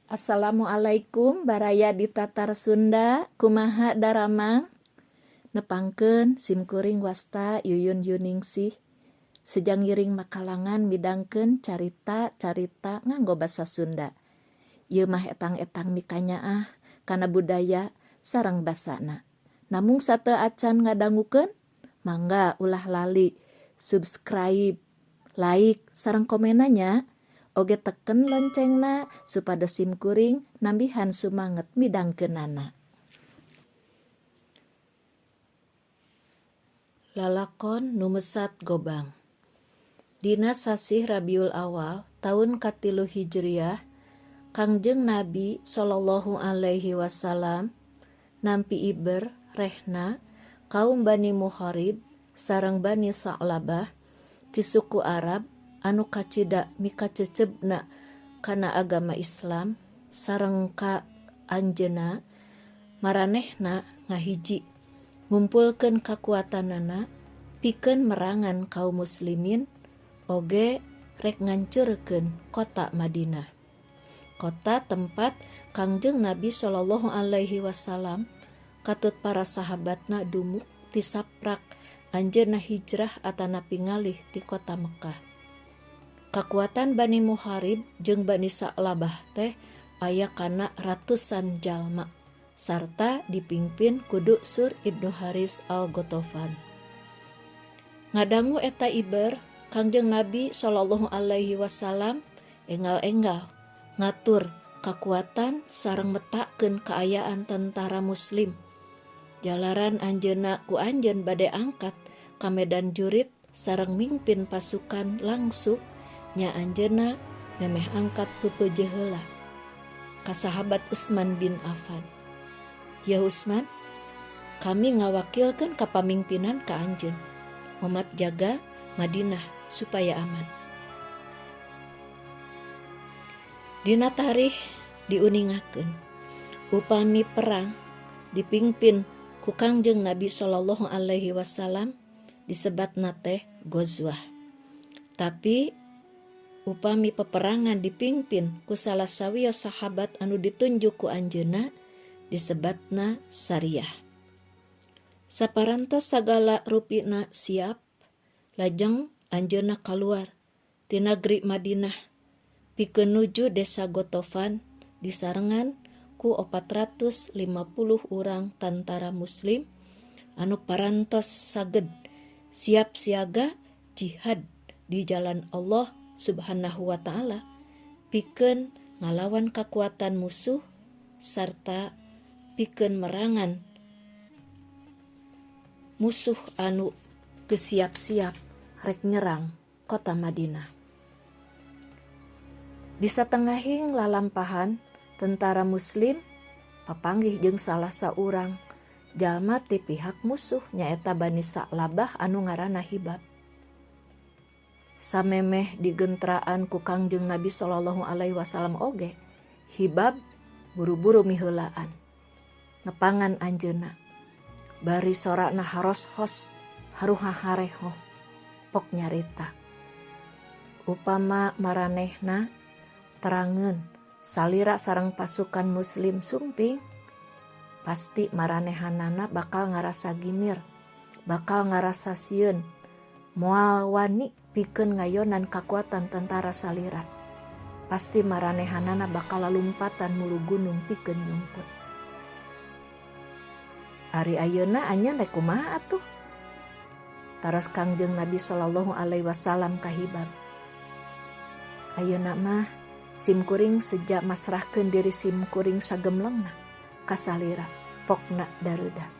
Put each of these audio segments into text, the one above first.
Assalamualaikum baraya di Tatar Sunda kumaha darama nepangkeun simkuring wasta Yuyun Yuningsih sejang ngiring makalangan midangkeun carita nganggo basa Sunda. Ieu mah etang-etang mikanyaah kana budaya sareng basana. Namung sateu acan ngadangukeun mangga ulah lali subscribe, like sareng komenanya. Oge teken loncengna supados simkuring nambihan sumanget midangkeunana. Lalakon numesat gobang. Dina sasih Rabiul Awal tahun katilu Hijriah, Kangjeng Nabi Shallallahu Alaihi Wasallam nampi iber rehna kaum Bani Muharib sareng Bani Sa'labah ti suku Arab anu kacida mika cecebna kana agama Islam sareng ka anjeuna maranehna ngahiji ngumpulkeun kakuatanana pikeun merangan kaum muslimin oge rek ngancurkeun kota Madinah, kota tempat Kangjeng Nabi Shallallahu Alaihi Wasallam katut para sahabatna dumuk tisaprak anjeunna hijrah atana pingalih ti kota Mekah. Kakuatan Bani Muharib jeung Bani Sa'labah teh aya kana ratusan jalma sarta dipimpin kudu Sur Ibnu Haris Al-Ghatafan. Ngadangu eta iber Kangjeng Nabi Shallallahu Alaihi Wasallam enggal-enggal ngatur kakuatan sareng metakeun kaayaan tentara muslim. Jalaran anjeunna ku anjeun bade angkat ka medan jurit sareng mimpin pasukan langsung nya anjeunna memeh angkat peupeujeuh heula ka sahabat Utsman bin Affan. Ya Utsman, kami ngawakilkeun kapamingpinan ka anjeun. Umat jaga Madinah supaya aman. Dina tarikh diuningakeun upami perang dipingpin ku Kangjeng Nabi Shallallahu Alaihi Wasallam disebatna teh Ghazwah. Tapi upami peperangan dipingpin ku salah sawiya sahabat anu ditunjuk ku anjeunna disebatna Sariyah. Saparantos sagala rupina siap, lajeng anjeunna kaluar ti negeri Madinah pikeun nuju desa Ghatafan disarengan ku 450 urang tentara muslim anu parantos saged siap siaga jihad di jalan Allah Subhanahu wa ta'ala pikeun ngalawan kekuatan musuh sarta pikeun merangan musuh anu gesiap-siap rek nyerang kota Madinah. Di satengahing lalampahan tentara muslim papanggih jeung salah saurang jalma ti pihak musuh nyaeta Bani Sa'labah anu ngaranna Hibab. Samemeh digentraan ku Kangjeng Nabi Shallallahu Alaihi Wasallam oge, Hibab buru-buru miheulaan nepangan anjeunna. Bari sorana haros-hos haruhahareho pok nyarita. Upama maranehna terangeun salira sareng pasukan muslim sumping, pasti maranehanana bakal ngarasa gimir, bakal ngarasa sieun, moal wani pikeun ngayonan kakuatan tentara salira. Pasti maranehanana bakal lalumpatan mulu gunung pikeun nyumput. Ari ayeuna anjeun rek kumaha atuh? Taras Kangjeng Nabi Shallallahu Alaihi Wasallam ka Hibab. Ayeuna mah simkuring sejak masrahkeun diri simkuring sagemlengna ka salira pokna daruda.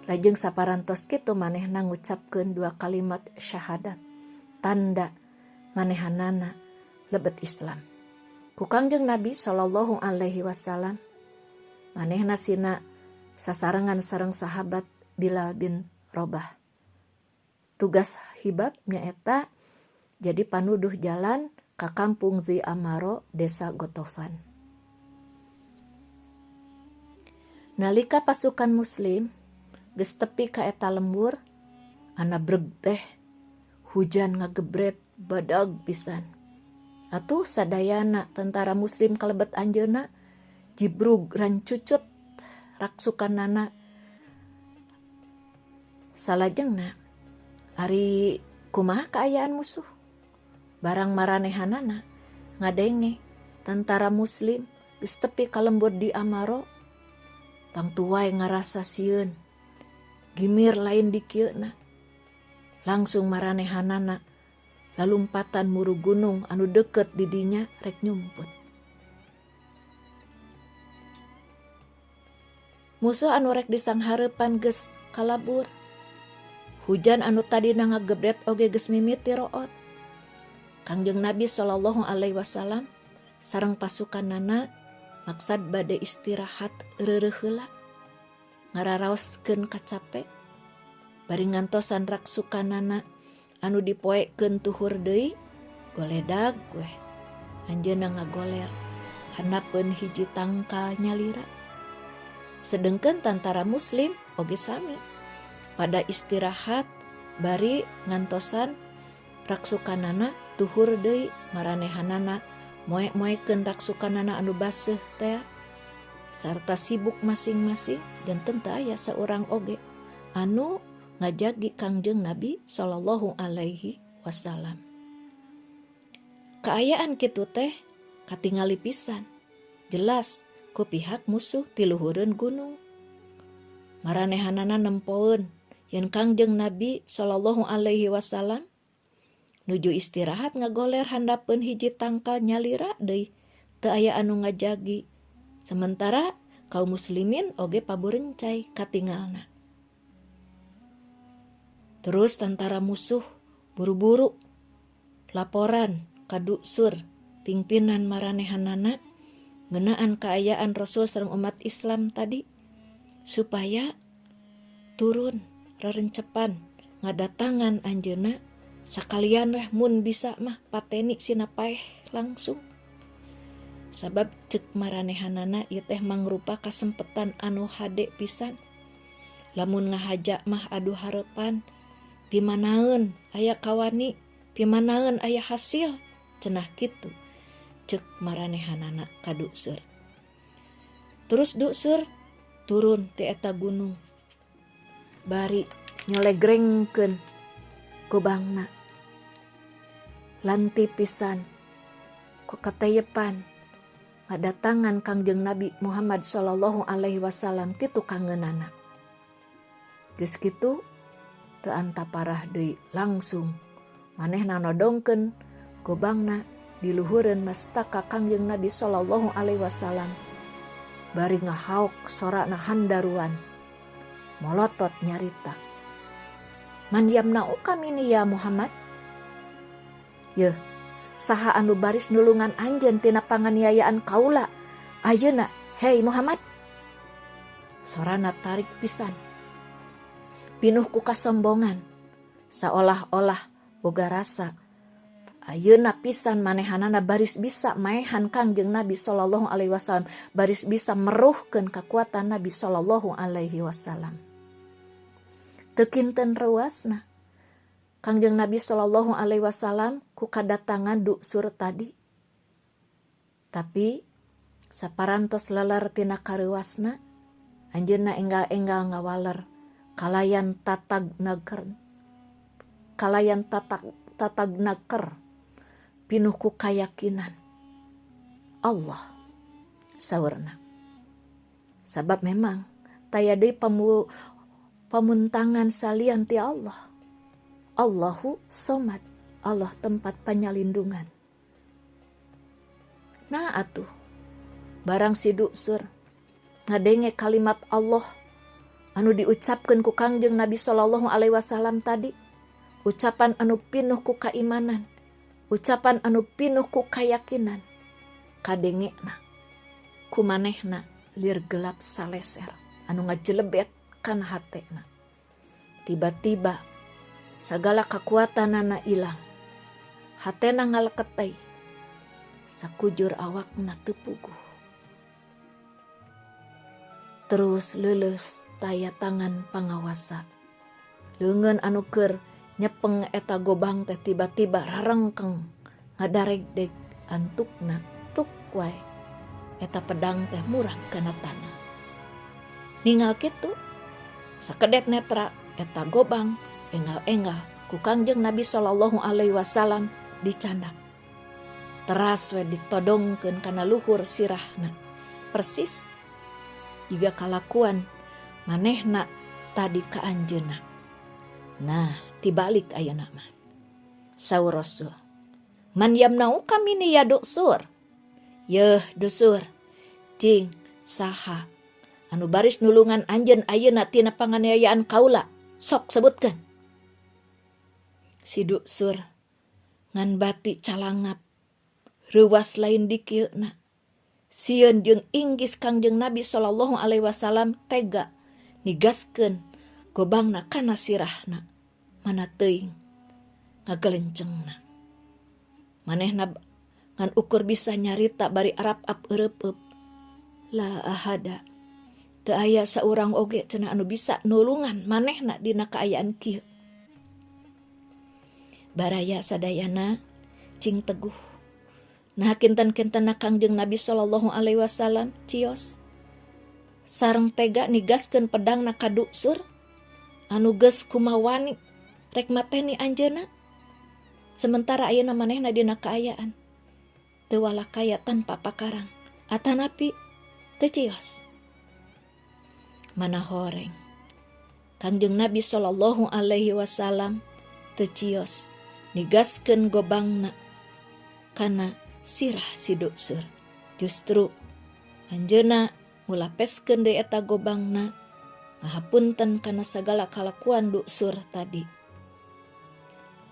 Lajeng saparantos kitu manehna ngucapkeun 2 kalimat syahadat tanda manehanana lebet Islam. Ku Kangjeng Nabi Shallallahu Alaihi Wasallam manehna sina sasarengan sareng sahabat Bilal bin Robah. Tugas Hibab nyaeta jadi panuduh jalan ka kampung Dhi Amaro desa Ghatafan. Nalika pasukan muslim geus tepi ka eta lembur, ana breg teh hujan ngagebret badag pisan. Atuh sadayana tentara muslim kalebet anjeuna jibrug rancucut raksukanana salajengna ari kumaha kaayaan musuh barang maranehanana ngadenge tentara muslim geus tepi kalembur di Amaro tang tuai ngarasa sieun gimir lain di kieuna langsung maranehanana lalumpatan muru gunung anu deket didinya rek nyumput. Musuh anu rek disanghareupan geus kalabur. Hujan anu tadi ngagebret oge geus mimiti root. Kangjeng Nabi sallallahu alaihi wasallam sareng pasukanana maksad bade istirahat reureuh heula. Ngararaoskeun kacape. Bari ngantosan raksukanana anu dipoekeun tuhur deui goledag weh. Anjeunna ngagoler handapkeun hiji tangkal nyalira. Sedengkeun tentara muslim oge sami pada istirahat bari ngantosan raksukanana tuhur deui maranehanana moe-moekeun raksukanana anu baseuh teh sarta sibuk masing-masing dan teu aya saurang oge anu ngajagi Kangjeng Nabi sallallahu alaihi wasallam. Kaayaan kitu teh katingali pisan jelas ku pihak musuh ti luhureun gunung. Maranehanana nempoeun yen Kangjeng Nabi sallallahu alaihi wasallam nuju istirahat ngagoler handapeun hiji tangkal nyalira deui teu aya anu ngajagi. Sementara kaum muslimin oge paburencai katingalna. Terus tentara musuh buru-buru laporan ka duksur pingpinan maranehanana ngeunaan kaayaan Rasul sareng umat Islam tadi supaya turun rerencepan ngadatangan anjeunna sakalian weh mun bisa mah pateni sinapaeh langsung. Sabab ceuk maranehanana ieu teh mangrupa kasempetan anu hade pisan. Lamun ngahaja mah adu hareupan pimanaeun aya kawani, pimanaeun aya hasil, cenah kitu ceuk maranehanana ka duksur. Terus duksur turun ti eta gunung. Bari nyolegrengkeun gobangna. Lanti pisan ku katayepan ngadatangan Kangjeng Nabi Muhammad sallallahu alaihi wasallam kitu kangeunana. Geus kitu teu antaparah deui langsung manehna nodongkeun gobangna di luhureun mastaka Kangjeng Nabi sallallahu alaihi wasallam. Bari ngahaok sorana handaruan molotot nyarita. Man yamna'u kamini ya Muhammad? Yeuh, saha anu baris nulungan anjeun tina panganiayaan kaula ayeuna, hei Muhammad? Sorana tarik pisan. Pinuh ku kasombongan, saolah-olah boga rasa ayeuna pisan manehanana baris bisa maehan Kangjeng Nabi sallallahu alaihi wasallam, baris bisa meruhkeun kekuatan Nabi sallallahu alaihi wasallam. Teu kinten reuasna Kangjeng Nabi sallallahu alaihi wasallam ku kadatangan duksur tadi. Tapi saparantos leler tina kareuasna anjeunna enggal-enggal ngawaler kalayan tatag naker pinuh ku kayakinan Allah saurna. Sabab memang taya deui pamuntangan salian ti Allah. Allahu somad, Allah tempat penyalindungan. Nah atuh barang si duksur ngadenge kalimat Allah anu diucapkeun ku Kangjeng Nabi sallallahu alaihi wasallam tadi, ucapan anu pinuh ku keimanan, ucapan anu pinuh ku keyakinan, kadengena ku manehna lir gelap saleser anu ngajelebet kana hatena. Tiba-tiba sagala kekuatanana ilang, hatena ngaleketei, sakujur awakna teu puguh. Terus leuleus taya tangan pangawasa. Leungeun anu keur nyepeng eta gobang teh tiba-tiba rarengkeng ngadaregdeg antukna tuk wae eta pedang teh murah kana tanah. Ningal kitu sakedet netra eta gobang enggal-enggal ku Kangjeng Nabi sallallahu alaihi wasallam dicandak. Teras we ditodongkeun kana luhur sirahna. Persis juga kalakuan manehna tadi ka anjeunna. Nah, tibalik ayeuna mah. Saur Rasul, "Man yamnau kami ni ya Duksur." Yeuh Duksur, cing saha anu baris nulungan anjeun ayeuna tina panganiayaan kaula, sok sebutkeun. Si Duksur ngan bati calangap reuwas lain di kieuna. Sieun jeung inggis Kangjeng Nabi sallallahu alaihi wasallam tega nigaskeun gobangna kana sirahna. Mana teuing ngagelencengna. Manehna ngan ukur bisa nyarita bari arap-ap eureup-eup. La ahada. Teu aya saurang oge cenah anu bisa nulungan manehna dina kaayaan kieu. Baraya sadayana cing teguh. Nah kinten-kintenna Kangjeng Nabi sallallahu alaihi wasallam cios. Sareng tega nigaskeun pedangna ka Duksur anu geus kumawani rek mateni anjeunna. Sementara ayeuna manehna dina kaayaan teu walakaya tanpa pakarang atanapi teu cios. Mana horeng Kangjeng Nabi sallallahu alaihi wasallam teu cios nigaskeun gobangna kana sirah si Duksur. Justru anjeunna mulapeskeun deui eta gobangna ngahapunten kana sagala kalakuan Duksur tadi.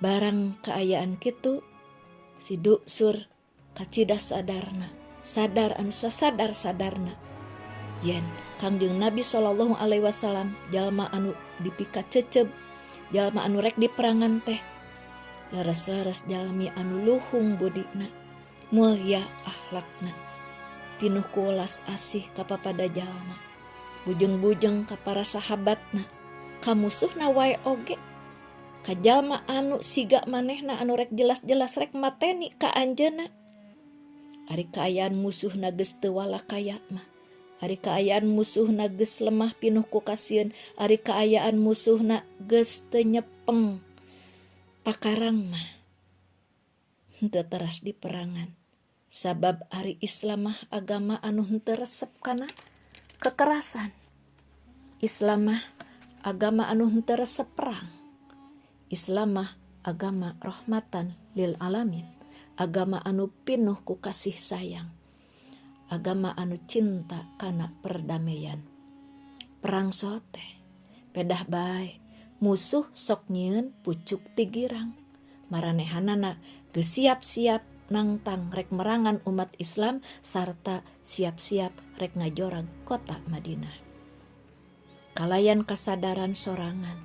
Barang kaayaan kitu si Duksur kacidas sadarna, sadar anu sasadar-sadarna yen Kangjeng Nabi sallallahu alaihi wasallam jalma anu dipika ceceb, jalma anu rek diperangan teh laras-laras jalmi anu luhung budina, mulia akhlakna, pinuh ku welas asih ka papada jalma, bujeng-bujeng ka para sahabatna, ka musuhna wae oge, ka jalma anu siga manehna anu rek jelas-jelas rek mateni ka anjeunna. Ari kaayaan musuhna geus teu walakaya mah, ari kaayaan musuhna geus lemah pinuh ku kasieun, ari kaayaan musuhna geus teu nyepeng pakarang mah henteu teras diperangan. Sabab ari Islam mah agama anu henteu resep kana kekerasan. Islam mah agama anu henteu resep perang. Islam mah agama rahmatan lil alamin, agama anu pinuh ku kasih sayang, agama anu cinta kana perdamaian. Perang sote pedah bae musuh sok nyieun pucuk ti girang, maranehanana geus siap-siap nangtang rek merangan umat Islam sarta siap-siap rek ngajorang kota Madinah. Kalayan kasadaran sorangan,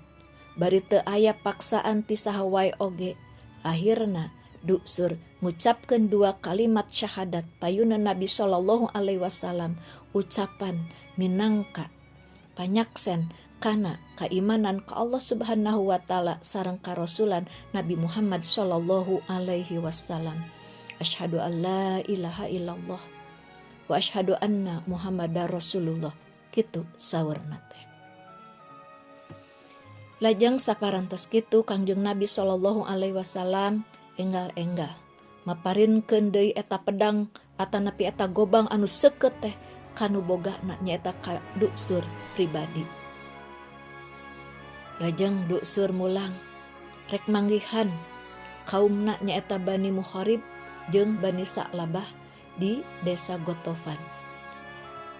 bari teu aya paksaan ti saha wae oge, akhirna Duksur ngucapkeun 2 kalimat syahadat payuna Nabi sallallahu alaihi wasallam, ucapan minangka panyaksen kana keimanan ka Allah Subhanahu wa taala sareng ka Rasulan Nabi Muhammad sallallahu alaihi wasallam. Asyhadu an la ilaha illallah wa asyhadu anna Muhammadar Rasulullah. Kitu saurna teh. Lajang saparantos kitu Kangjeng Nabi sallallahu alaihi wasallam enggal-enggal maparinkeun deui eta pedang atanapi eta gobang anu seukeut teh kanu bogana nyaeta ka Duksur pribadi. Lajeng Duksur mulang rek manggihan kaumna nyaeta Bani Muharib jeung Bani Sa'labah di desa Gotofan.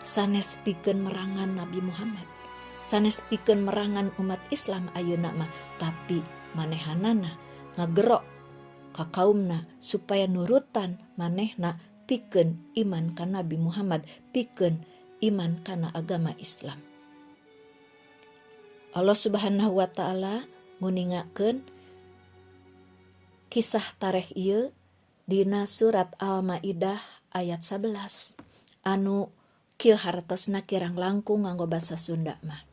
Sanes pikeun merangan Nabi Muhammad, sanes pikeun merangan umat Islam ayeuna mah, tapi manehanana ngagerok ka kaumna supaya nurutan manehna pikeun iman ka Nabi Muhammad, pikeun iman kana agama Islam. Allah Subhanahu wa taala nguningakeun kisah tarikh ieu dina surat Al-Maidah ayat 11 anu kieu hartosna kirang langkung nganggo basa Sunda mah.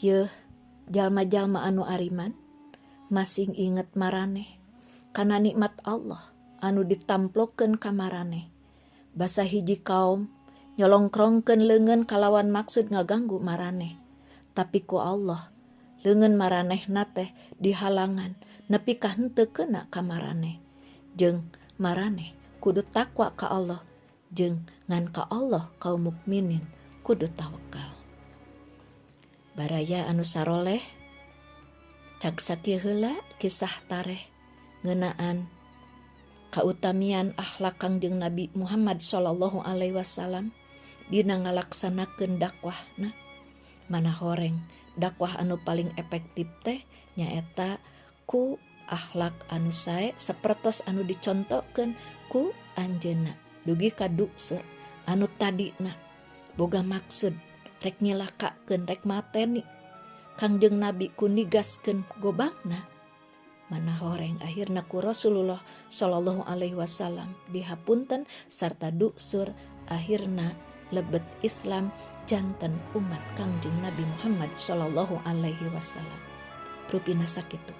Yeuh jalma-jalma anu ariman masing inget maraneh kana nikmat Allah anu ditamplokeun ka maraneh. Basa hiji kaum nyolongkrongkeun leungeun kalawan maksud ngaganggu maraneh. Tapi ku Allah, leungeun maranehna teh dihalangan nepi ka henteu keuna ka maraneh. Jeung maraneh kudu takwa ka Allah, jeung ngan ka Allah kaum mukminin kudu tawakal. Baraya anu saroleh, cak sakieu heula kisah tareh ngeunaan kautamian akhlak Kangjeng Nabi Muhammad sallallahu alaihi wasallam dina ngalaksanakeun dakwahna. Mana horeng dakwah anu paling efektif teh nyaeta ku akhlak anu sae sapertos anu dicontohkeun ku anjeunna. Dugi ka duksur anu tadina boga maksud rek nyilakakeun, rek mateni Kangjeng Nabi ku nigaskeun gobangna. Mana horeng akhirna ku Rasulullah sallallahu alaihi wasallam dihapunten sarta duksur akhirna lebet Islam janten umat Kangjeng Nabi Muhammad sallallahu alaihi wasallam. Rupina sakitu.